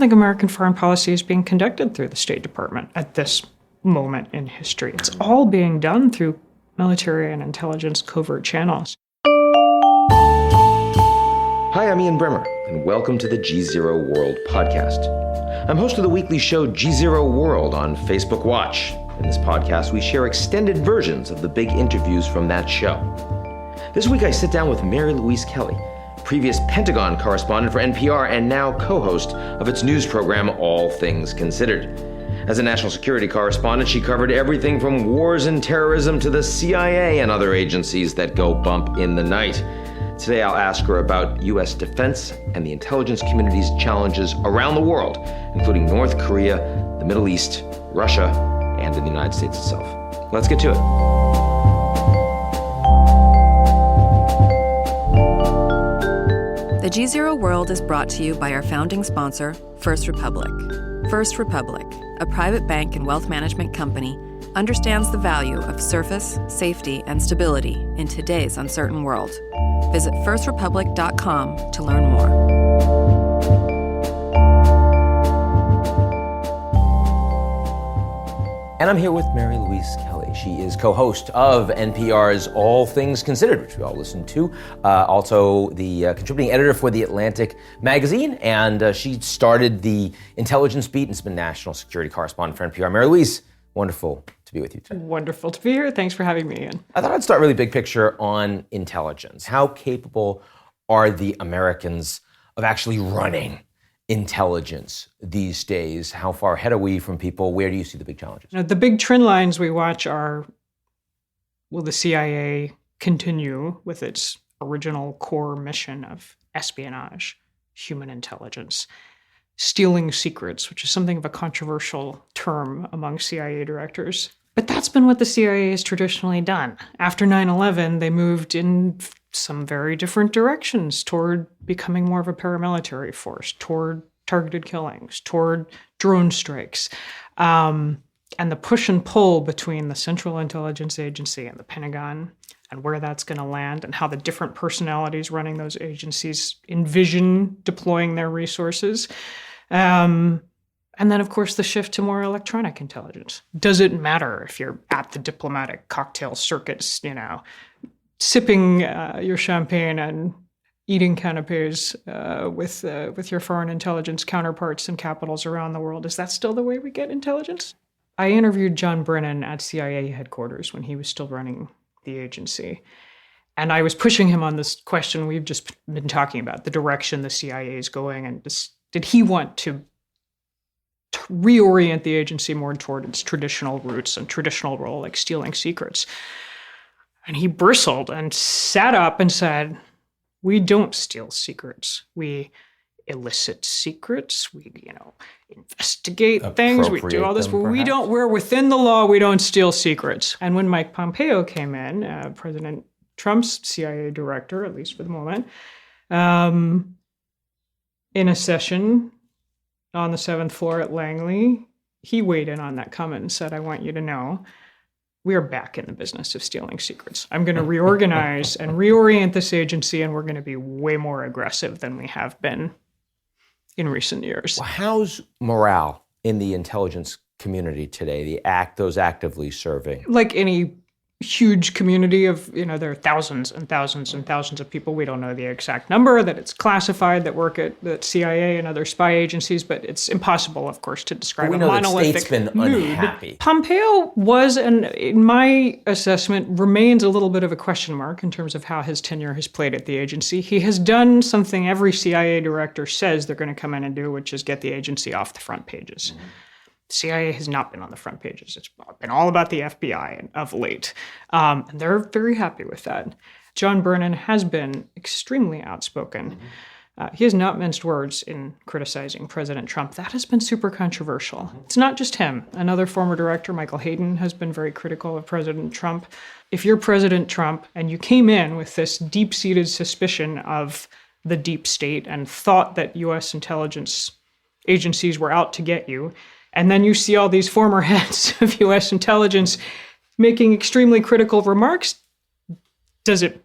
think American foreign policy is being conducted through the State Department at this moment in history. It's all being done through military and intelligence covert channels. Hi, I'm Ian Bremmer, and welcome to the GZERO World podcast. I'm host of the weekly show GZERO World on Facebook Watch. In this podcast, we share extended versions of the big interviews from that show. This week, I sit down with Mary Louise Kelly, previous Pentagon correspondent for NPR and now co-host of its news program, All Things Considered. As a national security correspondent, she covered everything from wars and terrorism to the CIA and other agencies that go bump in the night. Today, I'll ask her about U.S. defense and the intelligence community's challenges around the world, including North Korea, the Middle East, Russia, and in the United States itself. Let's get to it. The GZERO World is brought to you by our founding sponsor, First Republic. First Republic, a private bank and wealth management company, understands the value of surface, safety, and stability in today's uncertain world. Visit firstrepublic.com to learn more. And I'm here with Mary Louise Kelly. She is co-host of NPR's All Things Considered, which we all listen to. Also the contributing editor for The Atlantic magazine. And she started the intelligence beat and has been national security correspondent for NPR. Mary Louise, wonderful to be with you today. Wonderful to be here. Thanks for having me, Ian. I thought I'd start really big picture on intelligence. How capable are the Americans of actually running intelligence these days? How far ahead are we from people? Where do you see the big challenges? The big trend lines we watch are, will the CIA continue with its original core mission of espionage, human intelligence, stealing secrets, which is something of a controversial term among CIA directors. But that's been what the CIA has traditionally done. After 9/11, they moved in some very different directions toward becoming more of a paramilitary force, toward targeted killings, toward drone strikes. And the push and pull between the Central Intelligence Agency and the Pentagon and where that's going to land and how the different personalities running those agencies envision deploying their resources. And then, of course, the shift to more electronic intelligence. Does it matter if you're at the diplomatic cocktail circuits, sipping your champagne and eating canapes with your foreign intelligence counterparts in capitals around the world? Is that still the way we get intelligence? I interviewed John Brennan at CIA headquarters when he was still running the agency. And I was pushing him on this question we've just been talking about, the direction the CIA is going. And did he want to reorient the agency more toward its traditional roots and traditional role, like stealing secrets? And he bristled and sat up and said, we don't steal secrets. We elicit secrets. We, investigate things. We do all this, but we're within the law. We don't steal secrets. And when Mike Pompeo came in, President Trump's CIA director, at least for the moment, in a session on the 7th floor at Langley, he weighed in on that comment and said, I want you to know, we are back in the business of stealing secrets. I'm going to reorganize and reorient this agency, and we're going to be way more aggressive than we have been in recent years. Well, how's morale in the intelligence community today, those actively serving? Like any huge community of, there are thousands and thousands and thousands of people. We don't know the exact number, that it's classified, that work at the CIA and other spy agencies, but it's impossible, of course, to describe a monolithic the state's been unhappy. Pompeo was, and in my assessment, remains a little bit of a question mark in terms of how his tenure has played at the agency. He has done something every CIA director says they're going to come in and do, which is get the agency off the front pages. Mm-hmm. CIA has not been on the front pages. It's been all about the FBI of late. And they're very happy with that. John Brennan has been extremely outspoken. He has not minced words in criticizing President Trump. That has been super controversial. It's not just him. Another former director, Michael Hayden, has been very critical of President Trump. If you're President Trump and you came in with this deep-seated suspicion of the deep state and thought that U.S. intelligence agencies were out to get you, and then you see all these former heads of U.S. intelligence making extremely critical remarks, does it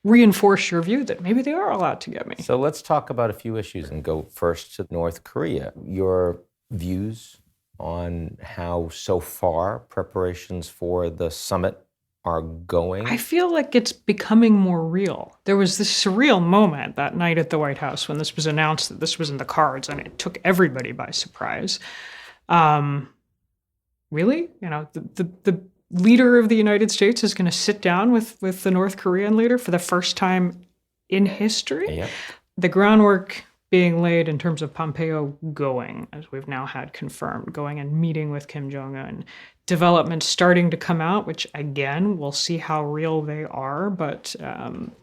reinforce your view that maybe they are allowed to get me. So let's talk about a few issues and go first to North Korea. Your views on how so far preparations for the summit are going? I feel like it's becoming more real. There was this surreal moment that night at the White House when this was announced that this was in the cards, and it took everybody by surprise. Really? The leader of the United States is going to sit down with the North Korean leader for the first time in history? Yep. The groundwork being laid in terms of Pompeo going, as we've now had confirmed, going and meeting with Kim Jong-un. Developments starting to come out, which again, we'll see how real they are, but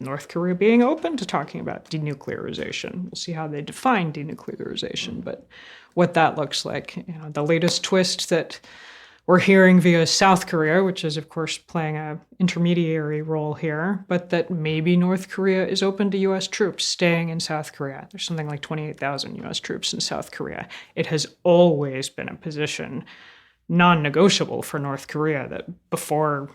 North Korea being open to talking about denuclearization. We'll see how they define denuclearization, but what that looks like. The latest twist that we're hearing via South Korea, which is, of course, playing an intermediary role here, but that maybe North Korea is open to U.S. troops staying in South Korea. There's something like 28,000 U.S. troops in South Korea. It has always been a position non-negotiable for North Korea that before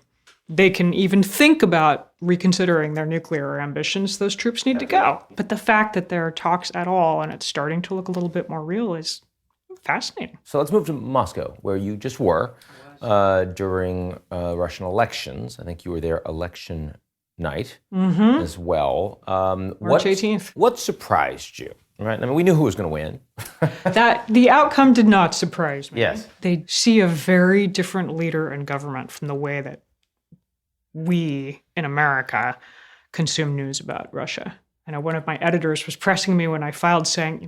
they can even think about reconsidering their nuclear ambitions, those troops need to go. But the fact that there are talks at all and it's starting to look a little bit more real is fascinating. So let's move to Moscow, where you just were during Russian elections. I think you were there election night as well. March 18th. What surprised you? Right? I mean, we knew who was going to win. That the outcome did not surprise me. Yes. They see a very different leader and government from the way that we in America consume news about Russia. I know one of my editors was pressing me when I filed saying,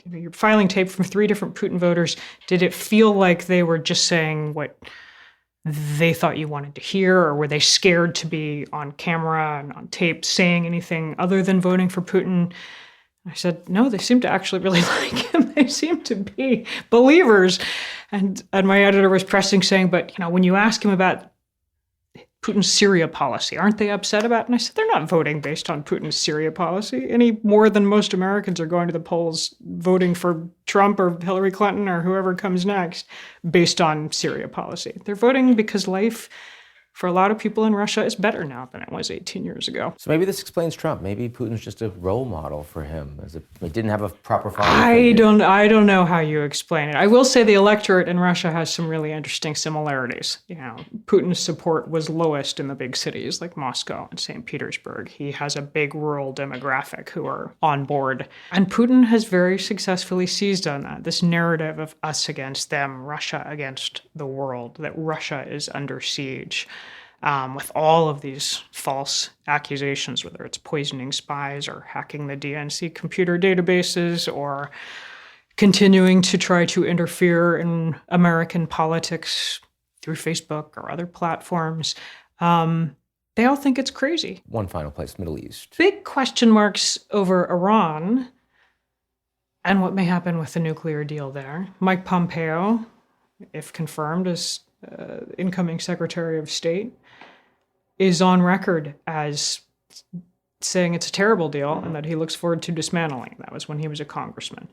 you're filing tape from 3 different Putin voters. Did it feel like they were just saying what they thought you wanted to hear, or were they scared to be on camera and on tape saying anything other than voting for Putin? I said, no, they seem to actually really like him. They seem to be believers. And my editor was pressing, saying, but when you ask him about Putin's Syria policy, aren't they upset about it? And I said, they're not voting based on Putin's Syria policy any more than most Americans are going to the polls voting for Trump or Hillary Clinton or whoever comes next based on Syria policy. They're voting because life for a lot of people in Russia is better now than it was 18 years ago. So maybe this explains Trump. Maybe Putin's just a role model for him. He didn't have a proper father. I don't know how you explain it. I will say the electorate in Russia has some really interesting similarities. Putin's support was lowest in the big cities like Moscow and St. Petersburg. He has a big rural demographic who are on board. And Putin has very successfully seized on that, this narrative of us against them, Russia against the world, that Russia is under siege. With all of these false accusations, whether it's poisoning spies or hacking the DNC computer databases or continuing to try to interfere in American politics through Facebook or other platforms, they all think it's crazy. One final place, Middle East. Big question marks over Iran and what may happen with the nuclear deal there. Mike Pompeo, if confirmed as incoming Secretary of State, is on record as saying it's a terrible deal and that he looks forward to dismantling. That was when he was a congressman.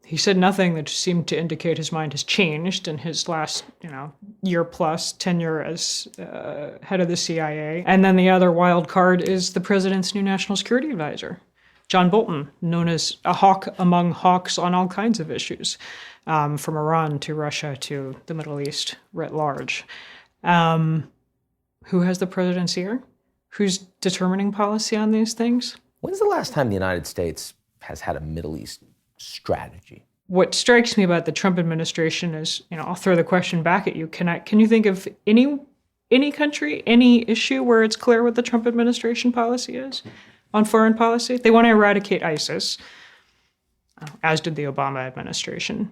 He said nothing that seemed to indicate his mind has changed in his last, year plus tenure as head of the CIA. And then the other wild card is the president's new national security advisor, John Bolton, known as a hawk among hawks on all kinds of issues, from Iran to Russia to the Middle East writ large. Who has the presidency here? Who's determining policy on these things? When's the last time the United States has had a Middle East strategy? What strikes me about the Trump administration is, I'll throw the question back at you. Can you think of any country, any issue where it's clear what the Trump administration policy is on foreign policy? They want to eradicate ISIS, as did the Obama administration.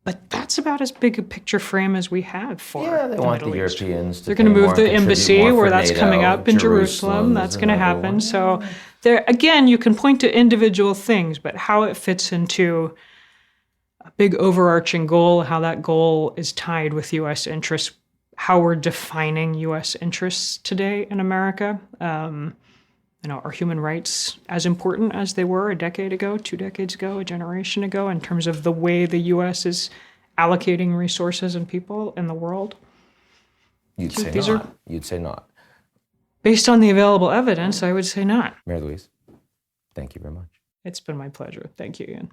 But that's about as big a picture frame as we have for they want the Middle East. Europeans to They're going to move the contribute embassy more where for that's NATO. coming up in Jerusalem. That's going to happen. One. So there, again, you can point to individual things, but how it fits into a big overarching goal, how that goal is tied with U.S. interests, how we're defining U.S. interests today in America. Are human rights as important as they were a decade ago, 2 decades ago, a generation ago, in terms of the way the U.S. is allocating resources and people in the world? You'd say not. based on the available evidence, I would say not. Mary Louise, thank you very much. It's been my pleasure. Thank you, Ian.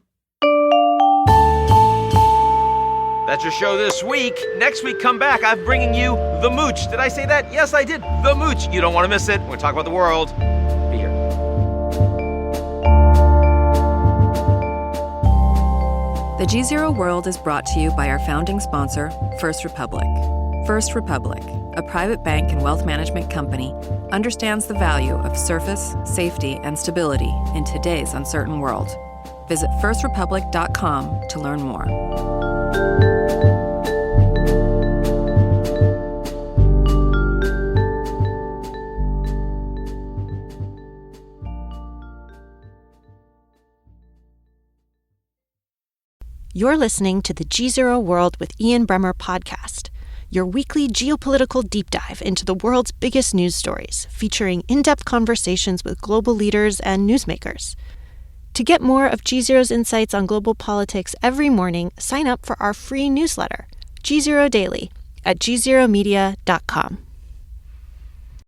That's your show this week. Next week, come back. I'm bringing you The Mooch. Did I say that? Yes, I did. The Mooch. You don't want to miss it. We're going to talk about the world. Be here. The GZERO World is brought to you by our founding sponsor, First Republic. First Republic, a private bank and wealth management company, understands the value of surface, safety, and stability in today's uncertain world. Visit firstrepublic.com to learn more. You're listening to the GZERO World with Ian Bremmer podcast, your weekly geopolitical deep dive into the world's biggest news stories, featuring in-depth conversations with global leaders and newsmakers. To get more of GZERO's insights on global politics every morning, sign up for our free newsletter, GZERO Daily, at gzeromedia.com.